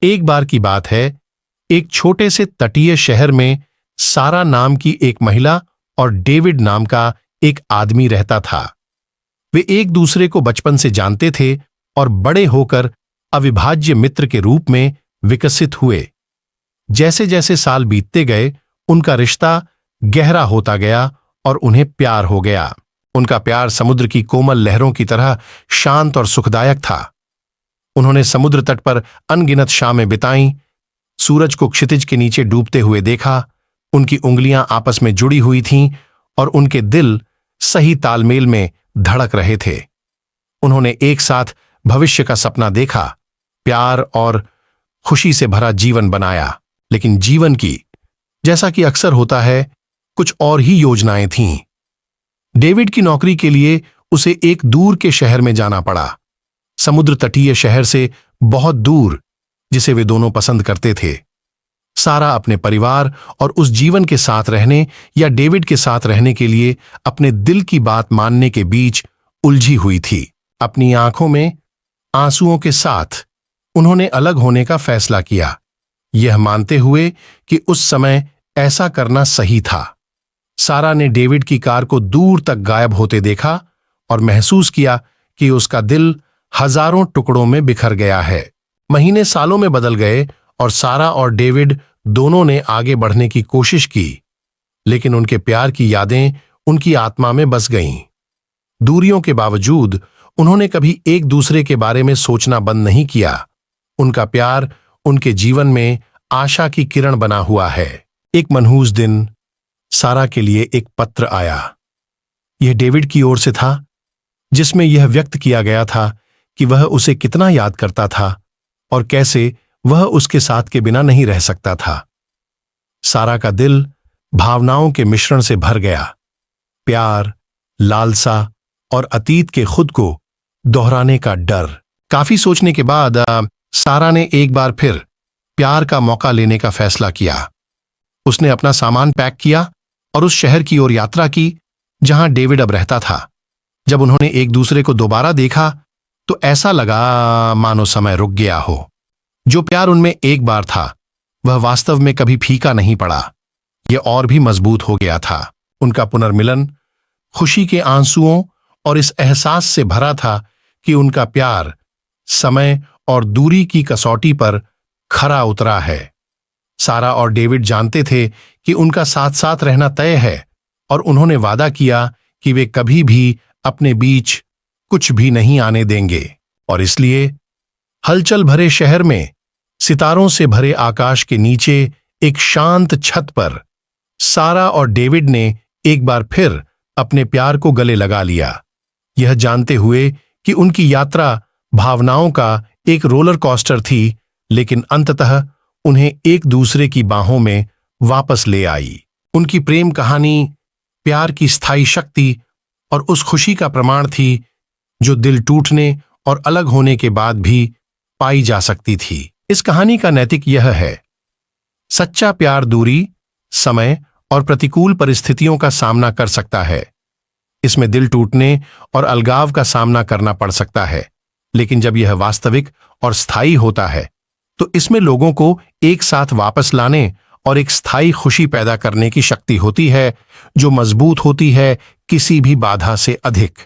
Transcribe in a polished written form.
एक बार की बात है, एक छोटे से तटीय शहर में सारा नाम की एक महिला और डेविड नाम का एक आदमी रहता था। वे एक दूसरे को बचपन से जानते थे और बड़े होकर अविभाज्य मित्र के रूप में विकसित हुए। जैसे जैसे साल बीतते गए, उनका रिश्ता गहरा होता गया और उन्हें प्यार हो गया। उनका प्यार समुद्र की कोमल लहरों की तरह शांत और सुखदायक था। उन्होंने समुद्र तट पर अनगिनत शामें बिताईं, सूरज को क्षितिज के नीचे डूबते हुए देखा। उनकी उंगलियां आपस में जुड़ी हुई थीं और उनके दिल सही तालमेल में धड़क रहे थे। उन्होंने एक साथ भविष्य का सपना देखा, प्यार और खुशी से भरा जीवन बनाया। लेकिन जीवन की, जैसा कि अक्सर होता है, कुछ और ही योजनाएं थीं। डेविड की नौकरी के लिए उसे एक दूर के शहर में जाना पड़ा, समुद्र तटीय शहर से बहुत दूर, जिसे वे दोनों पसंद करते थे। सारा अपने परिवार और उस जीवन के साथ रहने या डेविड के साथ रहने के लिए अपने दिल की बात मानने के बीच उलझी हुई थी। अपनी आंखों में आंसुओं के साथ उन्होंने अलग होने का फैसला किया, यह मानते हुए कि उस समय ऐसा करना सही था। सारा ने डेविड की कार को दूर तक गायब होते देखा और महसूस किया कि उसका दिल हजारों टुकड़ों में बिखर गया है। महीने सालों में बदल गए और सारा और डेविड दोनों ने आगे बढ़ने की कोशिश की, लेकिन उनके प्यार की यादें उनकी आत्मा में बस गईं। दूरियों के बावजूद उन्होंने कभी एक दूसरे के बारे में सोचना बंद नहीं किया। उनका प्यार उनके जीवन में आशा की किरण बना हुआ है। एक मनहूस दिन सारा के लिए एक पत्र आया। यह डेविड की ओर से था, जिसमें यह व्यक्त किया गया था कि वह उसे कितना याद करता था और कैसे वह उसके साथ के बिना नहीं रह सकता था। सारा का दिल भावनाओं के मिश्रण से भर गया, प्यार, लालसा और अतीत के खुद को दोहराने का डर। काफी सोचने के बाद सारा ने एक बार फिर प्यार का मौका लेने का फैसला किया। उसने अपना सामान पैक किया और उस शहर की ओर यात्रा की जहां डेविड अब रहता था। जब उन्होंने एक दूसरे को दोबारा देखा तो ऐसा लगा मानो समय रुक गया हो। जो प्यार उनमें एक बार था, वह वास्तव में कभी फीका नहीं पड़ा, यह और भी मजबूत हो गया था। उनका पुनर्मिलन खुशी के आंसुओं और इस एहसास से भरा था कि उनका प्यार समय और दूरी की कसौटी पर खरा उतरा है। सारा और डेविड जानते थे कि उनका साथ साथ रहना तय है और उन्होंने वादा किया कि वे कभी भी अपने बीच कुछ भी नहीं आने देंगे। और इसलिए हलचल भरे शहर में, सितारों से भरे आकाश के नीचे एक शांत छत पर सारा और डेविड ने एक बार फिर अपने प्यार को गले लगा लिया, यह जानते हुए कि उनकी यात्रा भावनाओं का एक रोलर कोस्टर थी, लेकिन अंततः उन्हें एक दूसरे की बाहों में वापस ले आई। उनकी प्रेम कहानी प्यार की स्थायी शक्ति और उस खुशी का प्रमाण थी जो दिल टूटने और अलग होने के बाद भी पाई जा सकती थी। इस कहानी का नैतिक यह है, सच्चा प्यार दूरी, समय और प्रतिकूल परिस्थितियों का सामना कर सकता है। इसमें दिल टूटने और अलगाव का सामना करना पड़ सकता है, लेकिन जब यह वास्तविक और स्थायी होता है तो इसमें लोगों को एक साथ वापस लाने और एक स्थायी खुशी पैदा करने की शक्ति होती है, जो मजबूत होती है किसी भी बाधा से अधिक।